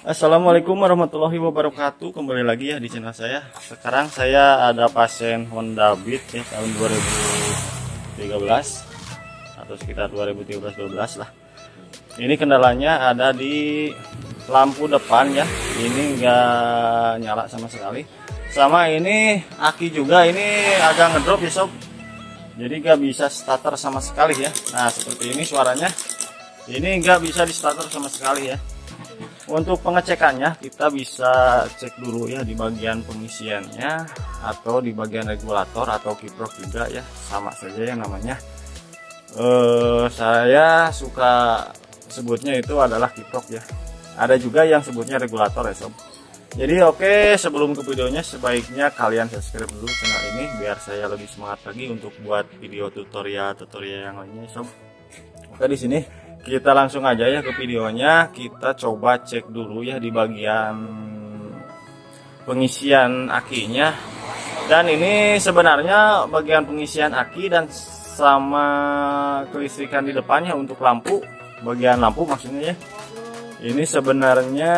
Assalamualaikum warahmatullahi wabarakatuh. Kembali lagi ya di channel saya. Sekarang saya ada pasien Honda Beat ya tahun 2013 atau sekitar 2013-12 lah. Ini kendalanya ada di lampu depan ya. Ini enggak nyala sama sekali. Sama ini aki juga ini agak ngedrop ya sob. Jadi nggak bisa starter sama sekali ya. Nah seperti ini suaranya. Ini nggak bisa di starter sama sekali ya. Untuk pengecekannya kita bisa cek dulu ya di bagian pengisiannya atau di bagian regulator atau kiprok juga ya, sama saja yang namanya. Saya suka sebutnya itu adalah kiprok ya. Ada juga yang sebutnya regulator ya sob. Jadi oke, sebelum ke videonya sebaiknya kalian subscribe dulu channel ini biar saya lebih semangat lagi untuk buat video tutorial yang lainnya sob. Oke, di sini kita langsung aja ya ke videonya. Kita coba cek dulu ya di bagian pengisian akinya. Dan ini sebenarnya bagian pengisian aki dan sama kelistrikan di depannya untuk lampu, bagian lampu maksudnya ya. Ini sebenarnya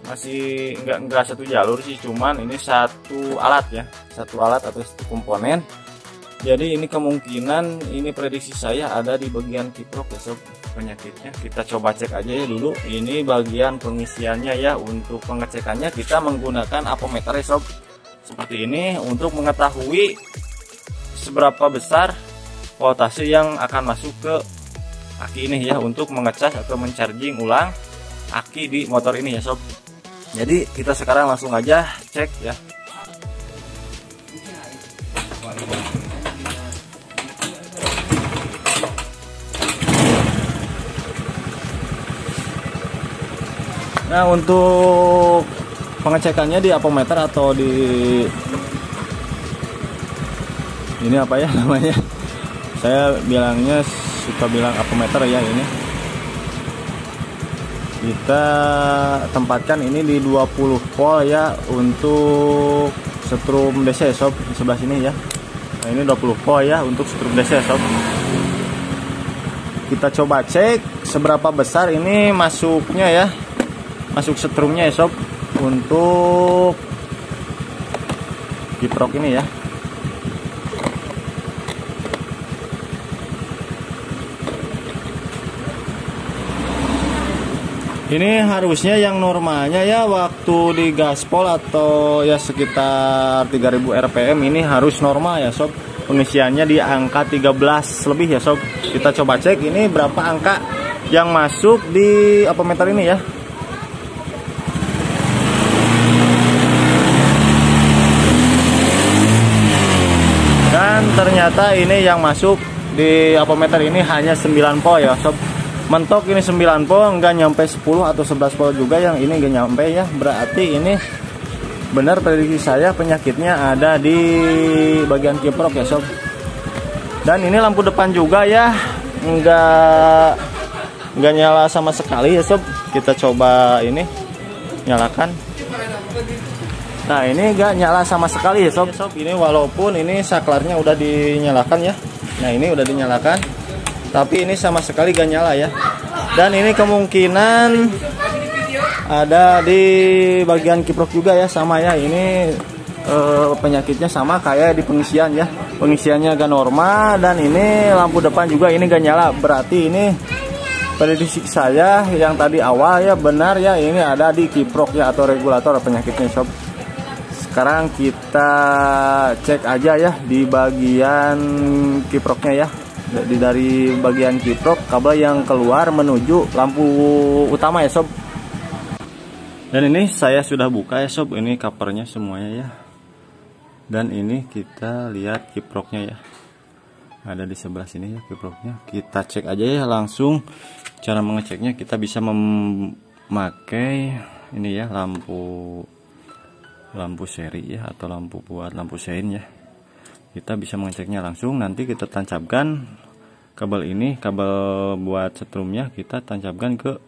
masih enggak satu jalur sih, cuman ini satu alat ya, satu alat atau satu komponen. Jadi ini kemungkinan, ini prediksi saya ada di bagian kiprok ya sob, penyakitnya. Kita coba cek aja ya dulu. Ini bagian pengisiannya ya. Untuk pengecekannya kita menggunakan apometer ya sob, seperti ini untuk mengetahui seberapa besar voltase yang akan masuk ke aki ini ya, untuk mengecas atau mencharging ulang aki di motor ini ya sob. Jadi kita sekarang langsung aja cek ya. Nah untuk pengecekannya di apometer atau di ini apa ya namanya, saya bilangnya suka bilang apometer ya. Ini kita tempatkan ini di 20 volt ya untuk setrum DC sob, di sebelah sini ya. Nah ini 20 volt ya untuk setrum DC sob. Kita coba cek seberapa besar ini masuknya ya, masuk setrumnya ya sob, untuk kiprok ini ya. Ini harusnya yang normalnya ya waktu di gaspol atau ya sekitar 3000 rpm ini harus normal ya sob. Pengisiannya di angka 13 lebih ya sob. Kita coba cek ini berapa angka yang masuk di apometer ini ya. Dan ternyata ini yang masuk di apometer ini hanya 9 volt ya sob. Mentok ini 9 volt, enggak nyampe 10 atau 11 volt juga, yang ini enggak nyampe ya. Berarti ini benar prediksi saya penyakitnya ada di bagian kiprok ya sob. Dan ini lampu depan juga ya, enggak nyala sama sekali ya sob. Kita coba ini nyalakan. Nah ini enggak nyala sama sekali ya sob. Ini walaupun ini saklarnya udah dinyalakan ya. Nah ini udah dinyalakan, tapi ini sama sekali gak nyala ya. Dan ini kemungkinan ada di bagian kiprok juga ya, sama ya. Ini penyakitnya sama kayak di pengisian ya. Pengisiannya gak normal dan ini lampu depan juga ini gak nyala. Berarti ini prediksi saya yang tadi awal ya benar ya, ini ada di kiprok ya atau regulator penyakitnya sob. Sekarang kita cek aja ya di bagian kiproknya ya. Dari bagian kiprok kabel yang keluar menuju lampu utama ya sob. Dan ini saya sudah buka ya sob, ini covernya semuanya ya. Dan ini kita lihat kiproknya ya, ada di sebelah sini ya kiproknya. Kita cek aja ya langsung. Cara mengeceknya kita bisa memakai ini ya, lampu seri ya, atau lampu buat lampu sein ya. Kita bisa mengeceknya langsung. Nanti kita tancapkan kabel ini, kabel buat setrumnya kita tancapkan ke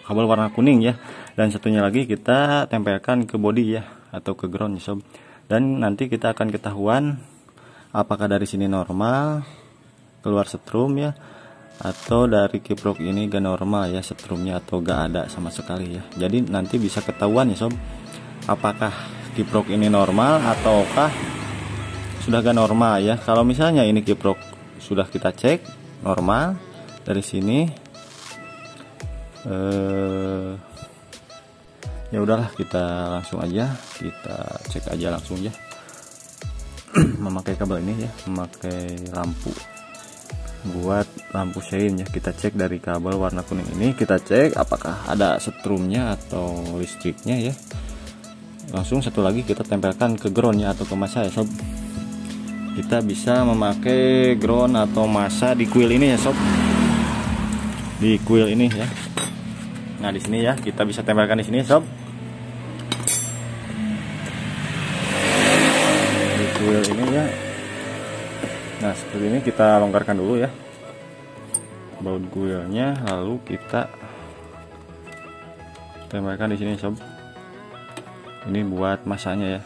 kabel warna kuning ya. Dan satunya lagi kita tempelkan ke bodi ya, atau ke ground ya sob. Dan nanti kita akan ketahuan apakah dari sini normal keluar setrum ya, atau dari kiprok ini gak normal ya setrumnya, atau gak ada sama sekali ya. Jadi nanti bisa ketahuan ya sob, apakah kiprok ini normal ataukah sudah gak normal ya. Kalau misalnya ini kiprok sudah kita cek normal dari sini, ya udahlah kita langsung aja kita cek aja langsung ya. Memakai kabel ini ya, memakai lampu buat lampu sein ya. Kita cek dari kabel warna kuning ini, kita cek apakah ada setrumnya atau listriknya ya. Langsung satu lagi kita tempelkan ke groundnya atau ke masa ya sob. Kita bisa memakai ground atau masa di kuil ini ya sob, di kuil ini ya. Nah di sini ya kita bisa tempelkan di sini sob, di kuil ini ya. Nah seperti ini kita longgarkan dulu ya baut kuilnya, lalu kita tempelkan di sini sob. Ini buat masanya ya.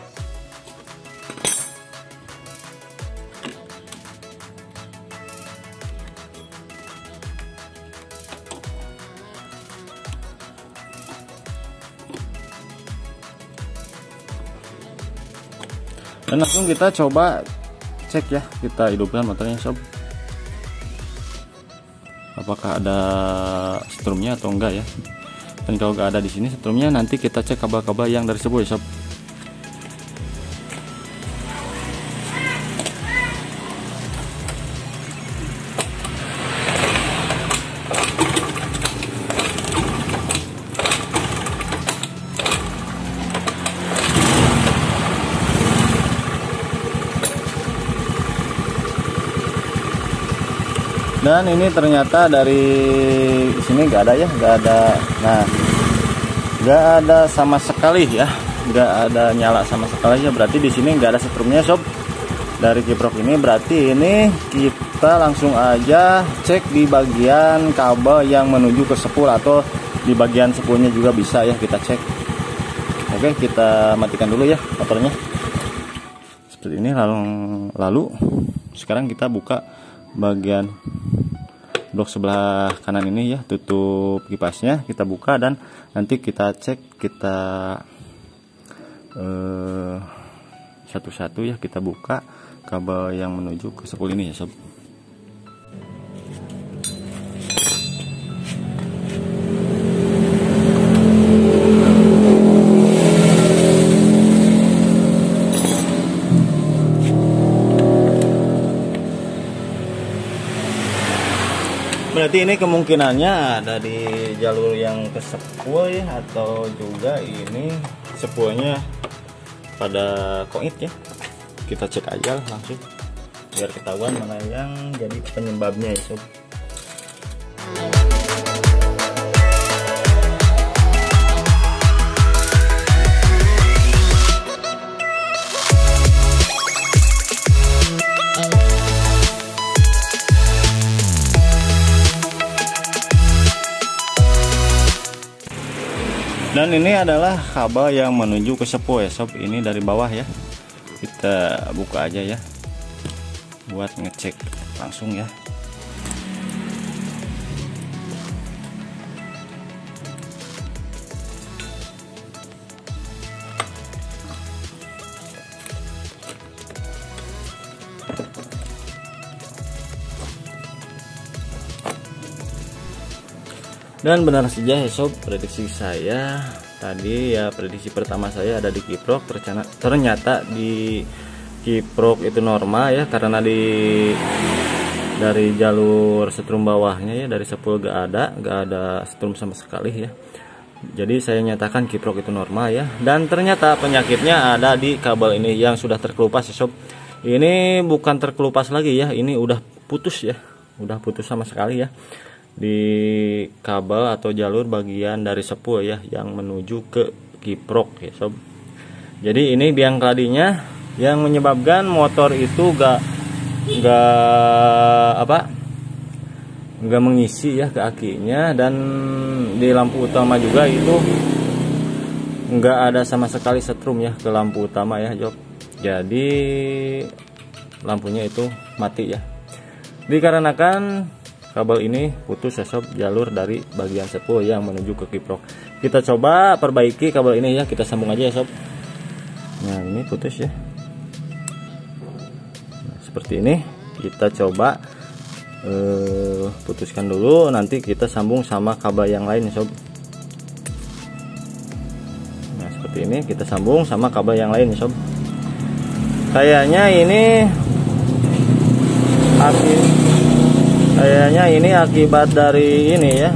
Dan langsung kita coba cek ya, kita hidupkan motornya sob, apakah ada setrumnya atau enggak ya. Dan kalau enggak ada di sini setrumnya, nanti kita cek kabel-kabel yang dari sebuah ya sob. Dan ini ternyata dari sini nggak ada ya, nggak ada. Nah, nggak ada sama sekali ya, nggak ada nyala sama sekali ya. Berarti di sini nggak ada setrumnya sob. Dari kiprok ini berarti ini kita langsung aja cek di bagian kabel yang menuju ke spool, atau di bagian spoolnya juga bisa ya kita cek. Oke, kita matikan dulu ya motornya. Seperti ini. Lalu sekarang kita buka bagian blok sebelah kanan ini ya, tutup kipasnya kita buka, dan nanti kita cek, kita satu-satu ya kita buka kabel yang menuju ke spool ini ya sob. Berarti ini kemungkinannya ada di jalur yang ke spool ya, atau juga ini spoolnya pada koit ya. Kita cek aja langsung biar ketahuan mana yang jadi penyebabnya ya sob. Dan ini adalah kabel yang menuju ke spool ya sob. Ini dari bawah ya, kita buka aja ya buat ngecek langsung ya. Dan benar saja ya sob, prediksi saya tadi ya, prediksi pertama saya ada di kiprok, ternyata di kiprok itu normal ya, karena dari jalur setrum bawahnya ya, dari spool gak ada setrum sama sekali ya. Jadi saya nyatakan kiprok itu normal ya, dan ternyata penyakitnya ada di kabel ini yang sudah terkelupas ya sob. Ini bukan terkelupas lagi ya, ini udah putus ya, udah putus sama sekali ya di kabel atau jalur bagian dari spool ya yang menuju ke kiprok ya sob. Jadi ini biang keladinya yang menyebabkan motor itu gak mengisi ya ke akinya, dan di lampu utama juga itu nggak ada sama sekali setrum ya ke lampu utama ya Job. Jadi lampunya itu mati ya, dikarenakan kabel ini putus ya sob, jalur dari bagian spool yang menuju ke kiprok. Kita coba perbaiki kabel ini ya, kita sambung aja ya sob. Nah ini putus ya. Nah, seperti ini kita coba putuskan dulu, nanti kita sambung sama kabel yang lain ya sob. Nah seperti ini kita sambung sama kabel yang lain ya sob. Kayaknya ini akibat dari ini ya,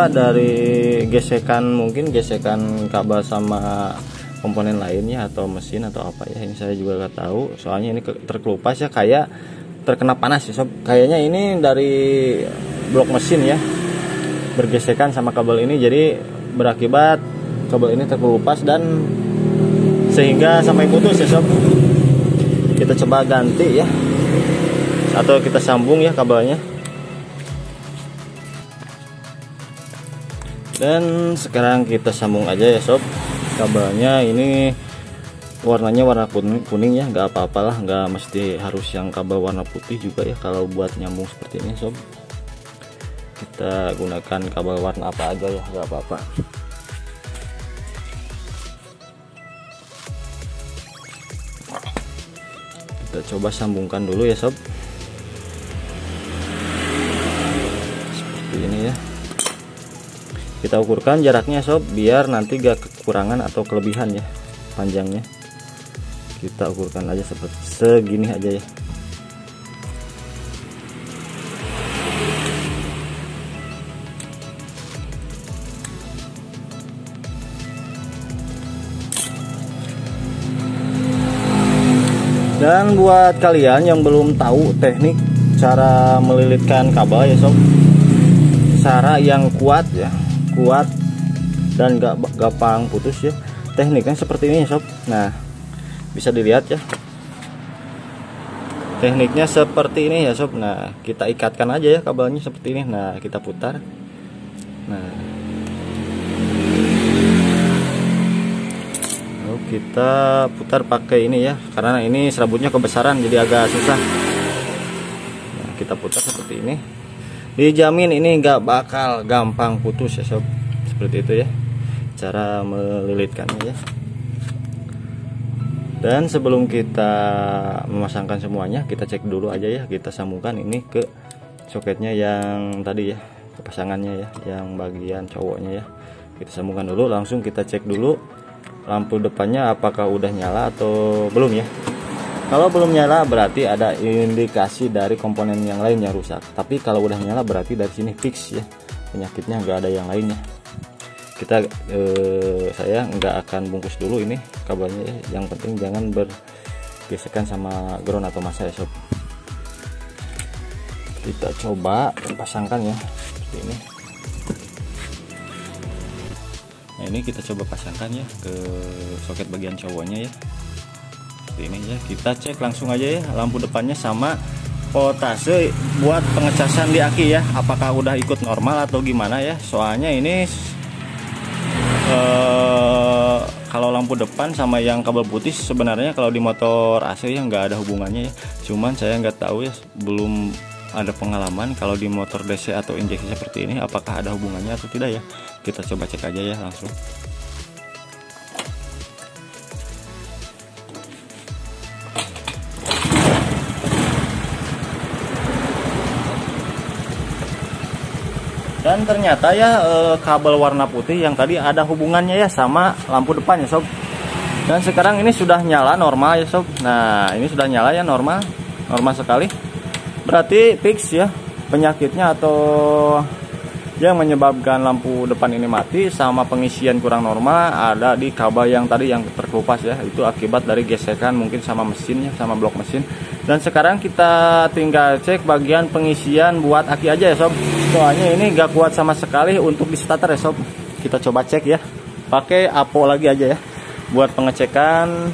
dari gesekan, mungkin gesekan kabel sama komponen lainnya atau mesin atau apa ya, ini saya juga nggak tahu. Soalnya ini terkelupas ya, kayak terkena panas ya sob. Kayaknya ini dari blok mesin ya, bergesekan sama kabel ini, jadi berakibat kabel ini terkelupas dan sehingga sampai putus ya sob. Kita coba ganti ya, atau kita sambung ya kabelnya. Dan sekarang kita sambung aja ya sob kabelnya. Ini warnanya warna kuning ya, nggak apa-apalah, nggak mesti harus yang kabel warna putih juga ya kalau buat nyambung seperti ini sob. Kita gunakan kabel warna apa aja ya, nggak apa-apa. Kita coba sambungkan dulu ya sob, seperti ini ya. Kita ukurkan jaraknya sob, biar nanti gak kekurangan atau kelebihan ya panjangnya. Kita ukurkan aja seperti segini aja ya. Dan buat kalian yang belum tahu teknik cara melilitkan kabel ya sob, cara yang kuat ya, kuat dan gak gampang putus ya, tekniknya seperti ini ya sob. Nah bisa dilihat ya, tekniknya seperti ini ya sob. Nah kita ikatkan aja ya kabelnya seperti ini. Nah kita putar. Nah kita putar pakai ini ya, karena ini serabutnya kebesaran jadi agak susah. Nah, kita putar seperti ini, dijamin ini nggak bakal gampang putus ya sob. Seperti itu ya cara melilitkannya ya. Dan sebelum kita memasangkan semuanya, kita cek dulu aja ya, kita sambungkan ini ke soketnya yang tadi ya, ke pasangannya ya, yang bagian cowoknya ya. Kita sambungkan dulu, langsung kita cek dulu lampu depannya apakah udah nyala atau belum ya. Kalau belum nyala berarti ada indikasi dari komponen yang lain yang rusak. Tapi kalau udah nyala berarti dari sini fix ya, penyakitnya nggak ada yang lainnya. Kita saya nggak akan bungkus dulu ini kabelnya ya. Yang penting jangan bergesekan sama ground atau masa ya sob. Kita coba pasangkan ya seperti ini. Nah ini kita coba pasangkan ya ke soket bagian cowoknya ya, seperti ini ya. Kita cek langsung aja ya lampu depannya sama voltase buat pengecasan di aki ya, apakah udah ikut normal atau gimana ya. Soalnya ini kalau lampu depan sama yang kabel putih sebenarnya kalau di motor AC ya nggak ada hubungannya ya. Cuman saya nggak tahu ya, belum ada pengalaman kalau di motor DC atau injeksi seperti ini apakah ada hubungannya atau tidak ya. Kita coba cek aja ya langsung. Dan ternyata ya kabel warna putih yang tadi ada hubungannya ya sama lampu depan ya sob. Dan sekarang ini sudah nyala normal ya sob. Nah ini sudah nyala ya, normal sekali. Berarti fix ya penyakitnya atau yang menyebabkan lampu depan ini mati sama pengisian kurang normal ada di kabel yang tadi yang terkelupas ya. Itu akibat dari gesekan mungkin sama mesinnya, sama blok mesin. Dan sekarang kita tinggal cek bagian pengisian buat aki aja ya sob. Soalnya ini gak kuat sama sekali untuk di starter ya sob. Kita coba cek ya pakai apo lagi aja ya buat pengecekan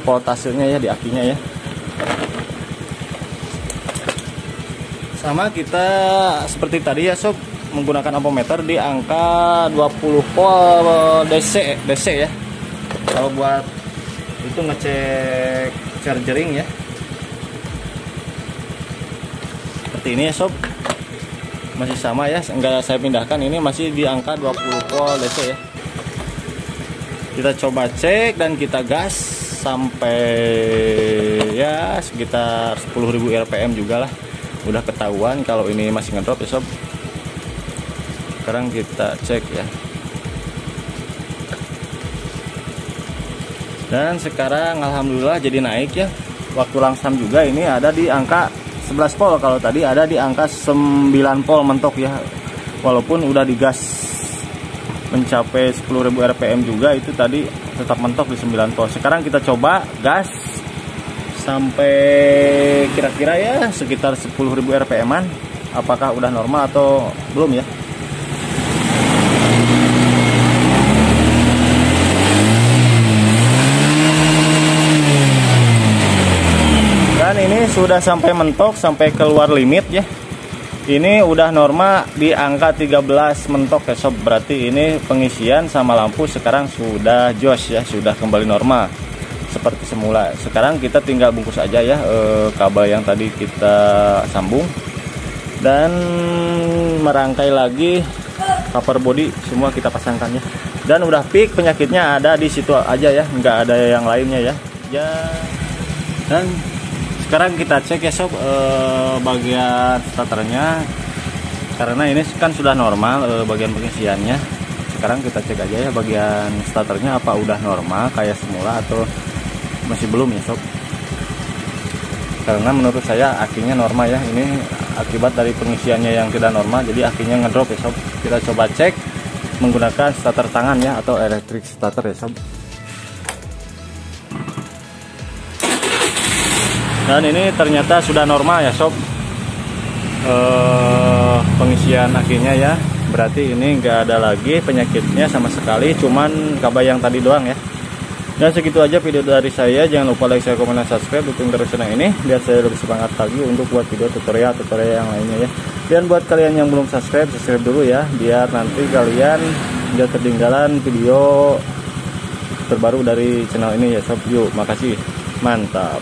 voltasenya ya di akinya ya. Sama kita seperti tadi ya sob, menggunakan ampometer di angka 20 volt DC ya. Kalau buat itu ngecek chargering ya. seperti ini ya sob, masih sama ya, enggak saya pindahkan, ini masih di angka 20 volt DC ya. Kita coba cek dan kita gas sampai ya sekitar 10.000 RPM juga lah, udah ketahuan kalau ini masih ngedrop ya sob. Sekarang kita cek ya, dan sekarang alhamdulillah jadi naik ya. Waktu langsam juga ini ada di angka 11 volt, kalau tadi ada di angka 9 volt mentok ya, walaupun udah digas mencapai 10.000 RPM juga, itu tadi tetap mentok di 9 volt. Sekarang kita coba gas sampai kira-kira ya sekitar 10.000 RPM-an, apakah udah normal atau belum ya. Dan ini sudah sampai mentok, sampai keluar limit ya. Ini udah normal di angka 13 mentok ya sob. Berarti ini pengisian sama lampu sekarang sudah jos ya, sudah kembali normal seperti semula. Sekarang kita tinggal bungkus aja ya kabel yang tadi kita sambung, dan merangkai lagi cover body semua kita pasangkan ya. Dan udah peak, penyakitnya ada di situ aja ya, nggak ada yang lainnya ya. Dan sekarang kita cek ya sob bagian starternya, karena ini kan sudah normal bagian pengisiannya. Sekarang kita cek aja ya bagian starternya, apa udah normal kayak semula atau masih belum ya sob. Karena menurut saya akinya normal ya, ini akibat dari pengisiannya yang tidak normal, jadi akinya ngedrop ya sob. Kita coba cek menggunakan starter tangan ya, atau electric starter ya sob. Dan ini ternyata sudah normal ya sob, pengisian akinya ya. Berarti ini enggak ada lagi penyakitnya sama sekali, cuman kabel yang tadi doang ya. Dan segitu aja video dari saya. Jangan lupa like, share, komen, dan subscribe, dukung terus channel ini biar saya lebih semangat lagi untuk buat video tutorial yang lainnya ya. Dan buat kalian yang belum subscribe dulu ya, biar nanti kalian tidak ketinggalan video terbaru dari channel ini ya sob. Yuk, makasih, mantap.